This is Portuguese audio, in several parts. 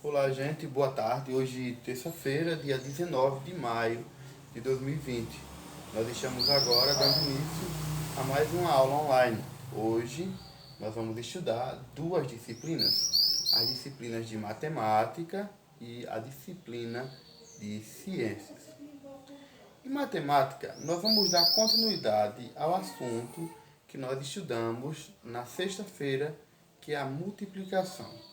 Olá, gente, boa tarde. Hoje, terça-feira, dia 19 de maio de 2020. Nós estamos agora dando início a mais uma aula online. Hoje, nós vamos estudar duas disciplinas: as disciplinas de matemática e a disciplina de ciências. Em matemática, nós vamos dar continuidade ao assunto que nós estudamos na sexta-feira, que é a multiplicação.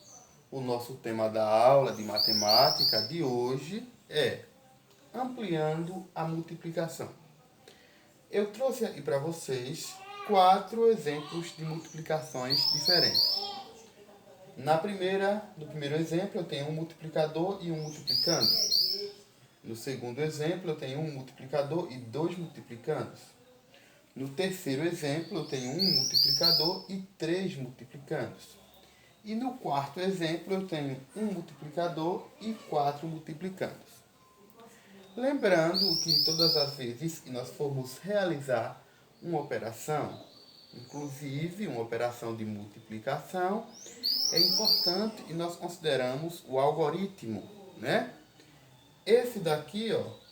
O nosso tema da aula de matemática de hoje é ampliando a multiplicação. Eu trouxe aqui para vocês 4 exemplos de multiplicações diferentes. No primeiro exemplo, eu tenho um multiplicador e um multiplicando. No segundo exemplo, eu tenho um multiplicador e 2 multiplicandos. No terceiro exemplo, eu tenho um multiplicador e 3 multiplicandos. E no quarto exemplo, eu tenho um multiplicador e 4 multiplicandos. Lembrando que todas as vezes que nós formos realizar uma operação, inclusive uma operação de multiplicação, é importante que nós consideramos o algoritmo, né? Esse daqui,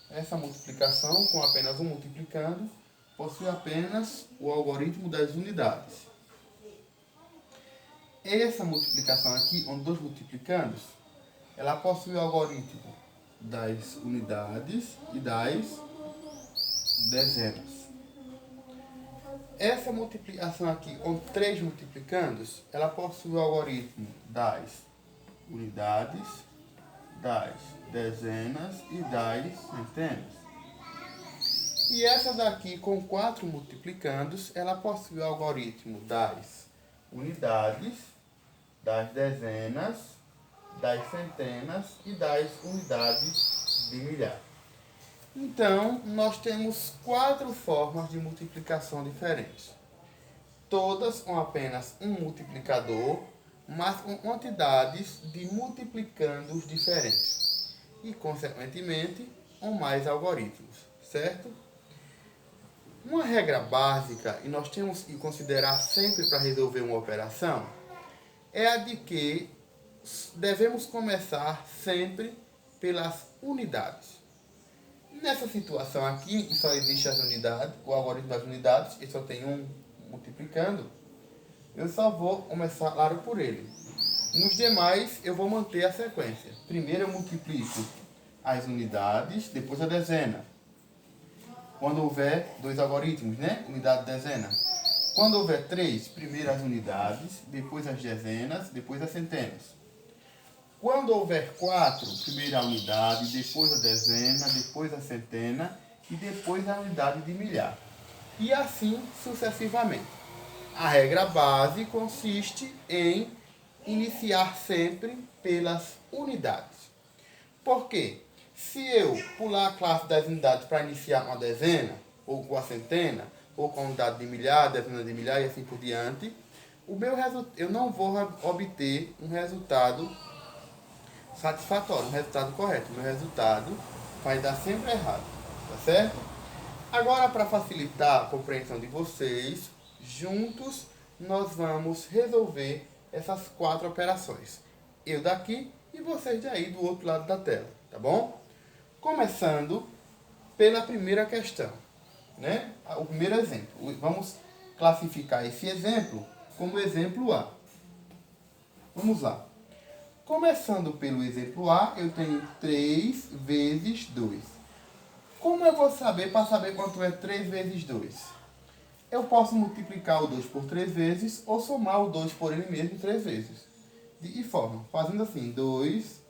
essa multiplicação com apenas um multiplicando, possui apenas o algoritmo das unidades. Essa multiplicação aqui, com 2 multiplicandos, ela possui o algoritmo das unidades e das dezenas. Essa multiplicação aqui, com 3 multiplicandos, ela possui o algoritmo das unidades, das dezenas e das centenas. E essa daqui, com 4 multiplicandos, ela possui o algoritmo das unidades, das dezenas, das centenas e das unidades de milhar. Então, nós temos 4 formas de multiplicação diferentes. Todas com apenas um multiplicador, mas com quantidades de multiplicandos diferentes. E, consequentemente, com mais algoritmos, certo? Uma regra básica, e nós temos que considerar sempre para resolver uma operação, é a de que devemos começar sempre pelas unidades. Nessa situação aqui, que só existe as unidades, o algoritmo das unidades, e só tem um multiplicando, eu só vou começar, claro, por ele. Nos demais, eu vou manter a sequência. Primeiro eu multiplico as unidades, depois a dezena. Quando houver 2 algoritmos, né? Unidade e dezena. Quando houver 3, primeiro as unidades, depois as dezenas, depois as centenas. Quando houver 4, primeiro a unidade, depois a dezena, depois a centena e depois a unidade de milhar. E assim sucessivamente. A regra base consiste em iniciar sempre pelas unidades. Por quê? Se eu pular a classe das unidades para iniciar com a dezena, ou com a centena, ou com a unidade de milhar, dezena de milhar e assim por diante, eu não vou obter um resultado satisfatório, um resultado correto. O meu resultado vai dar sempre errado, tá certo? Agora, para facilitar a compreensão de vocês, juntos nós vamos resolver essas 4 operações. Eu daqui e vocês daí do outro lado da tela, tá bom? Começando pela primeira questão, né? O primeiro exemplo. Vamos classificar esse exemplo como exemplo A. Vamos lá. Começando pelo exemplo A, eu tenho 3 vezes 2. Como eu vou saber para saber quanto é 3 vezes 2? Eu posso multiplicar o 2 por 3 vezes ou somar o 2 por ele mesmo 3 vezes. De que forma? Fazendo assim, 2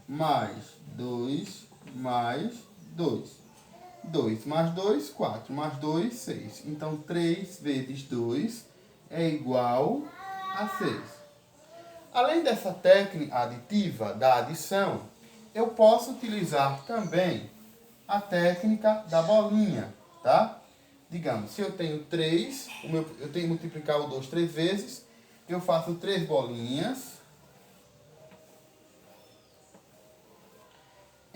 mais 2 mais 2. 2 mais 2, 4 mais 2, 6. Então, 3 vezes 2 é igual a 6. Além dessa técnica aditiva da adição, eu posso utilizar também a técnica da bolinha, tá? Digamos, se eu tenho 3, eu tenho que multiplicar o 2 3 vezes, eu faço 3 bolinhas.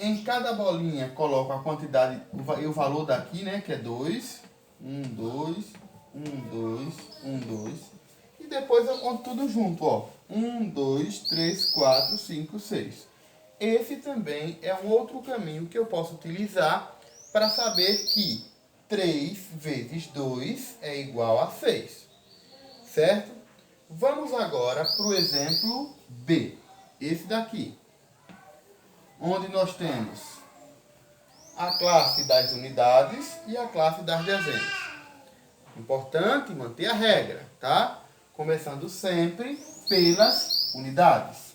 Em cada bolinha coloco a quantidade e o valor daqui, né, que é 2. 1, 2, 1, 2, 1, 2. E depois eu conto tudo junto, ó. 1, 2, 3, 4, 5, 6. esse também é um outro caminho que eu posso utilizar para saber que 3 vezes 2 é igual a 6, certo? Vamos agora para o exemplo B, esse daqui, onde nós temos a classe das unidades e a classe das dezenas. Importante manter a regra, tá? Começando sempre pelas unidades.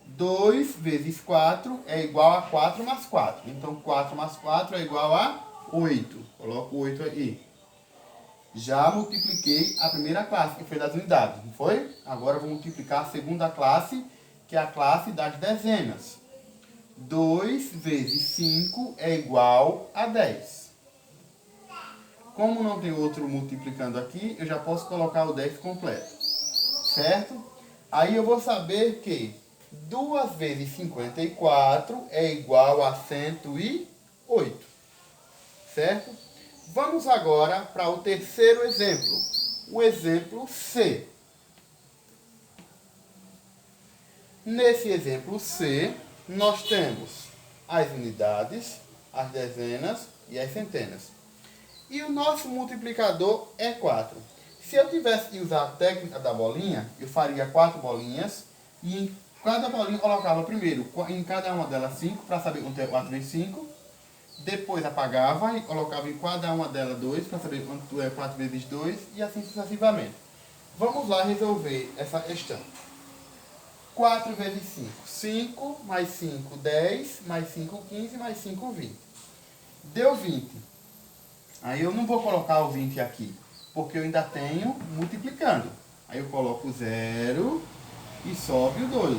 2 vezes 4 é igual a 4 mais 4. Então, 4 mais 4 é igual a 8. Coloco 8 aí. Já multipliquei a primeira classe, que foi das unidades, não foi? Agora, eu vou multiplicar a segunda classe, que é a classe das dezenas. 2 vezes 5 é igual a 10. Como não tem outro multiplicando aqui, eu já posso colocar o 10 completo. Certo? Aí eu vou saber que 2 vezes 54 é igual a 108. Certo? Vamos agora para o terceiro exemplo. O exemplo C. Nesse exemplo C, nós temos as unidades, as dezenas e as centenas. E o nosso multiplicador é 4. Se eu tivesse que usar a técnica da bolinha, eu faria 4 bolinhas e em cada bolinha eu colocava primeiro em cada uma delas 5 para saber quanto é 4 vezes 5. Depois apagava e colocava em cada uma delas 2 para saber quanto é 4 vezes 2 e assim sucessivamente. Vamos lá resolver essa questão. 4 vezes 5, 5, mais 5, 10, mais 5, 15, mais 5, 20. Deu 20. Aí eu não vou colocar o 20 aqui, porque eu ainda tenho multiplicando. Aí eu coloco 0 e sobe o 2.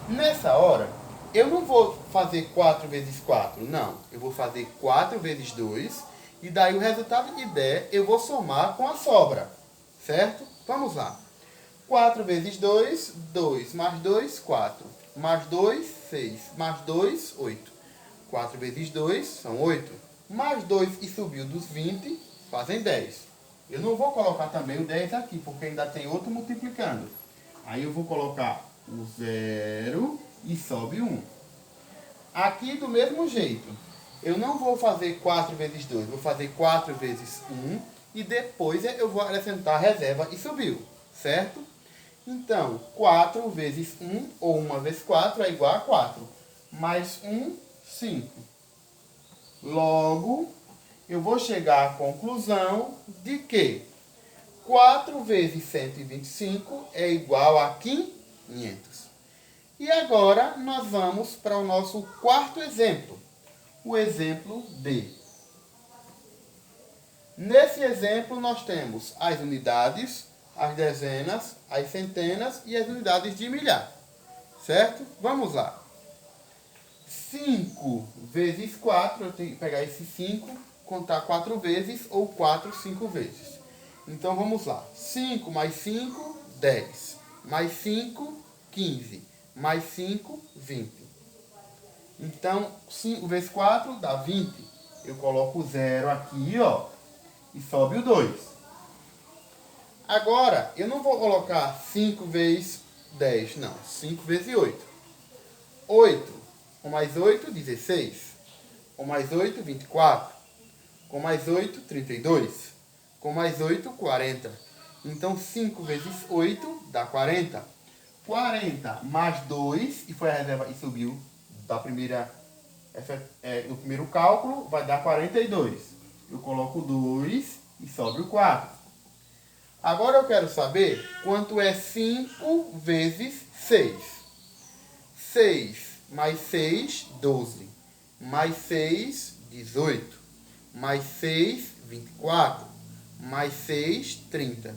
Nessa hora, eu não vou fazer 4 vezes 4, não. Eu vou fazer 4 vezes 2, e daí o resultado que der, eu vou somar com a sobra. Certo? Vamos lá. 4 vezes 2, 2. Mais 2, 4. Mais 2, 6. Mais 2, 8. 4 vezes 2 são 8. Mais 2 e subiu dos 20, fazem 10. Eu não vou colocar também o 10 aqui, porque ainda tem outro multiplicando. Aí eu vou colocar o 0 e sobe 1. Aqui do mesmo jeito. Eu não vou fazer 4 vezes 2, vou fazer 4 vezes 1 e depois eu vou acrescentar a reserva e subiu, certo? Então, 4 vezes 1, ou 1 vezes 4, é igual a 4. Mais 1, 5. Logo, eu vou chegar à conclusão de que 4 vezes 125 é igual a 500. E agora, nós vamos para o nosso quarto exemplo, o exemplo D. Nesse exemplo, nós temos as unidades, as dezenas, as centenas e as unidades de milhar. Certo? Vamos lá. 5 vezes 4, eu tenho que pegar esse 5, contar 4 vezes, ou 4, 5 vezes. Então, vamos lá. 5 mais 5, 10. Mais 5, 15. Mais 5, 20. Então, 5 vezes 4 dá 20. Eu coloco o 0 aqui, ó, e sobe o 2. Agora, eu não vou colocar 5 vezes 10, não. 5 vezes 8. 8. Com mais 8, 16. Com mais 8, 24. Com mais 8, 32. Com mais 8, 40. Então, 5 vezes 8 dá 40. 40 mais 2, e foi a reserva e subiu da primeira, no primeiro cálculo, vai dar 42. Eu coloco 2 e sobe o 4. Agora eu quero saber quanto é 5 vezes 6. 6 mais 6, 12. Mais 6, 18. Mais 6, 24. Mais 6, 30.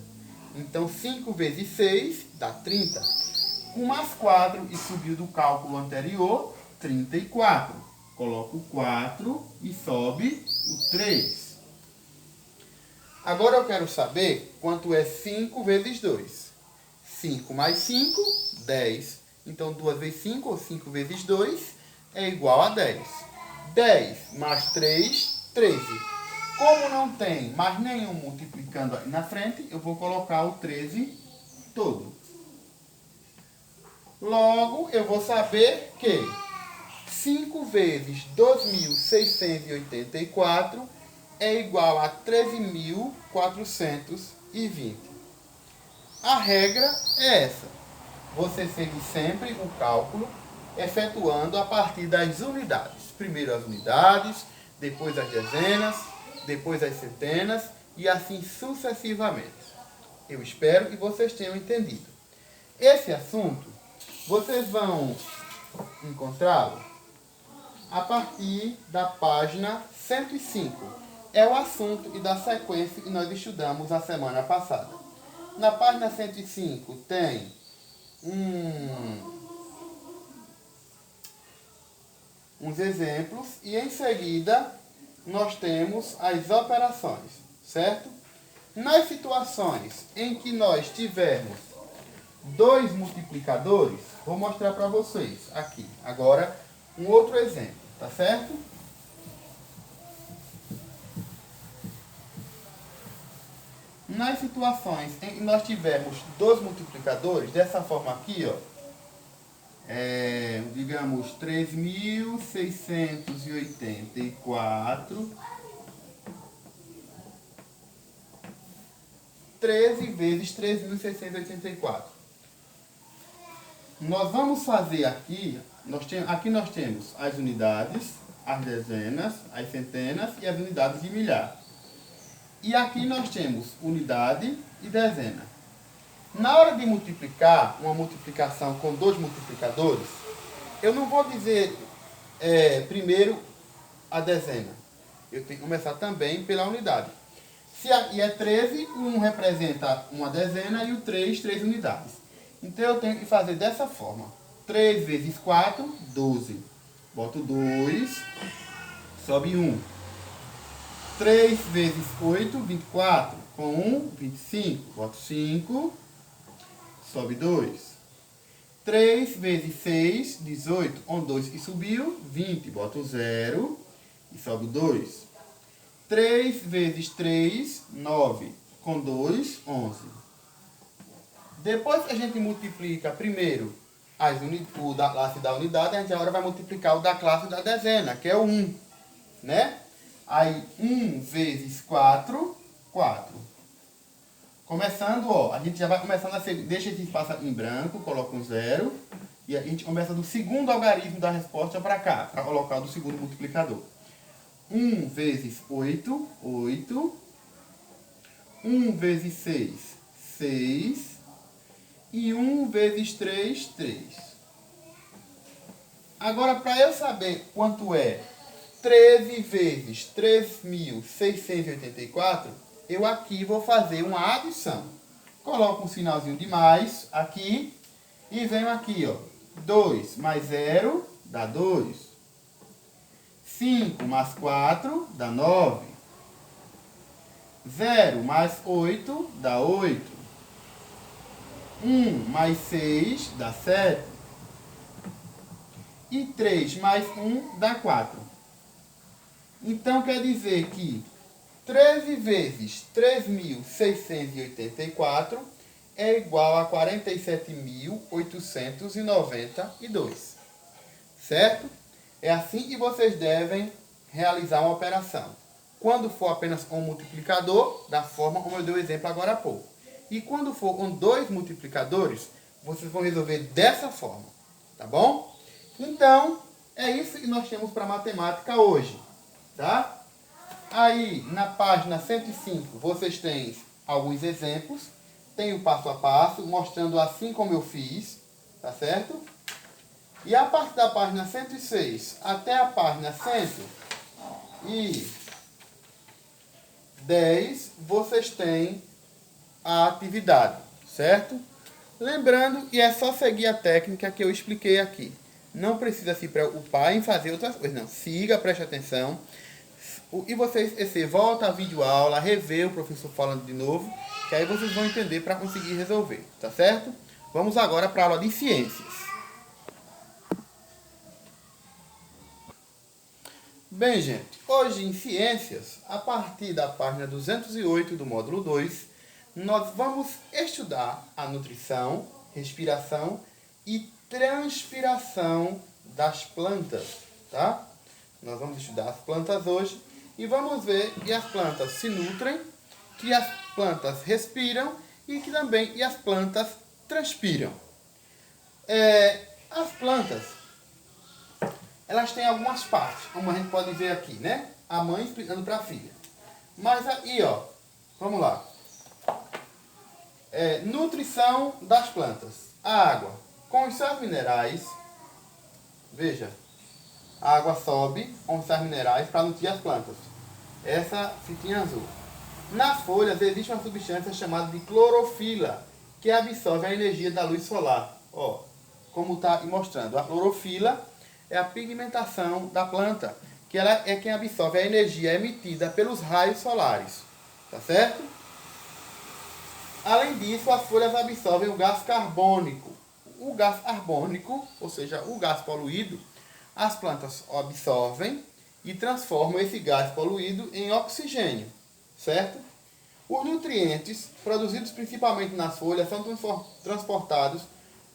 Então, 5 vezes 6 dá 30. Com mais 4 e subiu do cálculo anterior, 34. Coloco o 4 e sobe o 3. Agora eu quero saber quanto é 5 vezes 2. 5 mais 5, 10. Então, 2 vezes 5, ou 5 vezes 2, é igual a 10. 10 mais 3, 13. Como não tem mais nenhum multiplicando aí na frente, eu vou colocar o 13 todo. Logo, eu vou saber que 5 vezes 2.684 é igual a 13.420. A regra é essa. Você segue sempre o cálculo efetuando a partir das unidades. Primeiro as unidades, depois as dezenas, depois as centenas e assim sucessivamente. Eu espero que vocês tenham entendido. Esse assunto, vocês vão encontrá-lo a partir da página 105. É o assunto e da sequência que nós estudamos na semana passada. Na página 105 tem uns exemplos e em seguida nós temos as operações, certo? Nas situações em que nós tivermos dois multiplicadores, vou mostrar para vocês aqui. Agora, um outro exemplo, tá certo? Nas situações em que nós tivermos dois multiplicadores, dessa forma aqui, ó, digamos 3.684, 13 vezes 3.684. Nós vamos fazer aqui, aqui nós temos as unidades, as dezenas, as centenas e as unidades de milhar. E aqui nós temos unidade e dezena. Na hora de multiplicar, uma multiplicação com dois multiplicadores, eu não vou dizer primeiro a dezena. Eu tenho que começar também pela unidade. Se aqui é 13, o 1 representa uma dezena e o 3 unidades. Então eu tenho que fazer dessa forma. 3 vezes 4, 12. Boto 2, sobe 1. 3 vezes 8, 24. Com 1, 25. Boto 5, sobe 2. 3 vezes 6, 18. Com 2 que subiu, 20. Boto 0 e sobe 2. 3 vezes 3, 9. Com 2, 11. Depois que a gente multiplica primeiro o da classe da unidade, a gente agora vai multiplicar o da classe da dezena, que é o 1. Né? Aí, 1 vezes 4, 4. Começando, ó, a gente já vai começando a ser, deixa esse espaço em branco, coloca um 0. E a gente começa do segundo algarismo da resposta para cá, para colocar o do segundo multiplicador. 1 vezes 8, 8. 1 vezes 6, 6. E 1 vezes 3, 3. Agora, para eu saber quanto é 13 vezes 3.684, eu aqui vou fazer uma adição. Coloco um sinalzinho de mais aqui e venho aqui, ó. 2 mais 0 dá 2. 5 mais 4 dá 9. 0 mais 8 dá 8. 1 mais 6 dá 7. E 3 mais 1 dá 4. Então, quer dizer que 13 vezes 3.684 é igual a 47.892. Certo? É assim que vocês devem realizar uma operação. Quando for apenas com um multiplicador, da forma como eu dei o exemplo agora há pouco. E quando for com dois multiplicadores, vocês vão resolver dessa forma. Tá bom? Então, é isso que nós temos para matemática hoje. Tá? Aí, na página 105, vocês têm alguns exemplos. Tem o passo a passo, mostrando assim como eu fiz. Tá certo? E a partir da página 106 até a página 110, vocês têm a atividade, certo? Lembrando que é só seguir a técnica que eu expliquei aqui. Não precisa se preocupar em fazer outras coisas, não. Siga, preste atenção. E você volta a videoaula, revê o professor falando de novo, que aí vocês vão entender para conseguir resolver, tá certo? Vamos agora para a aula de ciências. Bem, gente, hoje em ciências, a partir da página 208 do módulo 2, nós vamos estudar a nutrição, respiração e transpiração das plantas, tá? Nós vamos estudar as plantas hoje e vamos ver que as plantas se nutrem, que as plantas respiram e que também as plantas transpiram. As plantas, elas têm algumas partes, como a gente pode ver aqui, né? A mãe explicando para a filha. Mas aí, ó, vamos lá. Nutrição das plantas. A água, com os sais minerais, veja, a água sobe com os sais minerais para nutrir as plantas. Essa fitinha azul. Nas folhas existe uma substância chamada de clorofila, que absorve a energia da luz solar. Ó, como está mostrando, a clorofila é a pigmentação da planta, que ela é quem absorve a energia emitida pelos raios solares. Tá certo? Além disso, as folhas absorvem o gás carbônico. O gás carbônico, ou seja, o gás poluído, as plantas absorvem e transformam esse gás poluído em oxigênio, certo? Os nutrientes, produzidos principalmente nas folhas, são transportados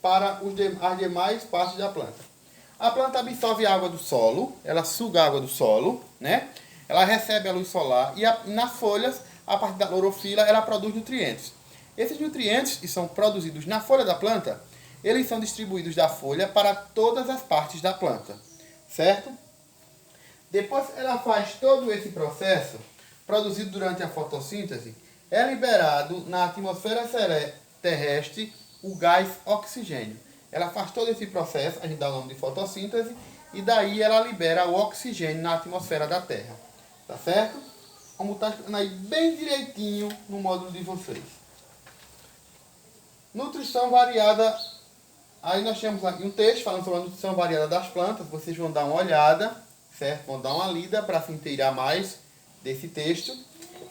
para as demais partes da planta. A planta absorve a água do solo, ela suga a água do solo, né? Ela recebe a luz solar e nas folhas, a partir da clorofila, ela produz nutrientes. Esses nutrientes que são produzidos na folha da planta, eles são distribuídos da folha para todas as partes da planta, certo? Depois ela faz todo esse processo, produzido durante a fotossíntese, é liberado na atmosfera terrestre o gás oxigênio. Ela faz todo esse processo, a gente dá o nome de fotossíntese, e daí ela libera o oxigênio na atmosfera da Terra. Tá certo? Como está explicando aí bem direitinho no módulo de vocês. Nutrição variada. Aí nós temos aqui um texto falando sobre a nutrição variada das plantas. Vocês vão dar uma olhada, certo? Vão dar uma lida para se inteirar mais desse texto.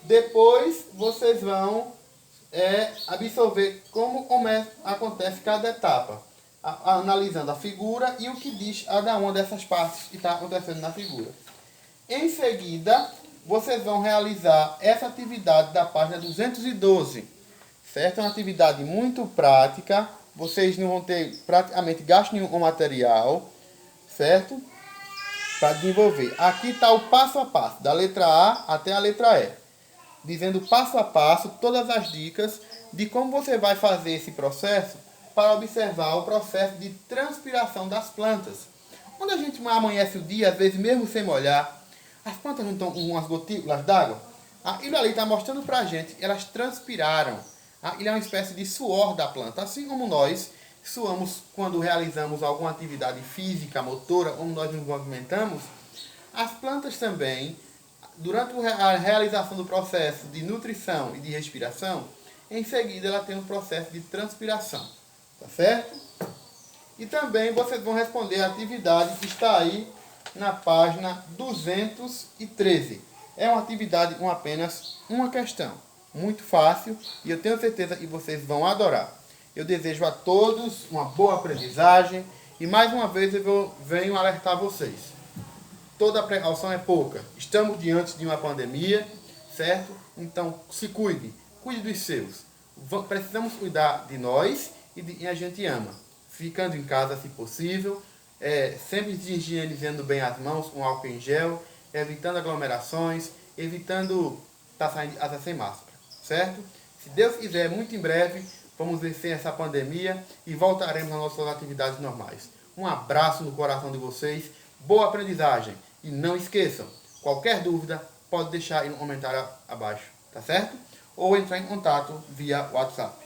Depois vocês vão absorver como acontece cada etapa, analisando a figura e o que diz cada uma dessas partes que está acontecendo na figura. Em seguida, vocês vão realizar essa atividade da página 212, certo? É uma atividade muito prática, vocês não vão ter praticamente gasto nenhum com material, certo? Para desenvolver. Aqui está o passo a passo, da letra A até a letra E, dizendo passo a passo todas as dicas de como você vai fazer esse processo para observar o processo de transpiração das plantas. Quando a gente amanhece o dia, às vezes mesmo sem molhar, as plantas não estão com umas gotículas d'água? Aquilo ali está mostrando para a gente que elas transpiraram. Ele é uma espécie de suor da planta, assim como nós suamos quando realizamos alguma atividade física, motora, como nós nos movimentamos. As plantas também, durante a realização do processo de nutrição e de respiração, em seguida ela tem um processo de transpiração, tá certo? E também vocês vão responder a atividade que está aí na página 213. É uma atividade com apenas uma questão, muito fácil, e eu tenho certeza que vocês vão adorar. Eu desejo a todos uma boa aprendizagem e mais uma vez eu venho alertar vocês. Toda precaução é pouca. Estamos diante de uma pandemia, certo? Então, se cuide. Cuide dos seus. Precisamos cuidar de nós e de quem a gente ama. Ficando em casa, se possível. Sempre higienizando bem as mãos com álcool em gel. Evitando aglomerações. Evitando estar saindo de casa sem máscara. Certo? Se Deus quiser, muito em breve, vamos vencer essa pandemia e voltaremos às nossas atividades normais. Um abraço no coração de vocês. Boa aprendizagem. E não esqueçam, qualquer dúvida pode deixar aí no comentário abaixo, tá certo? Ou entrar em contato via WhatsApp.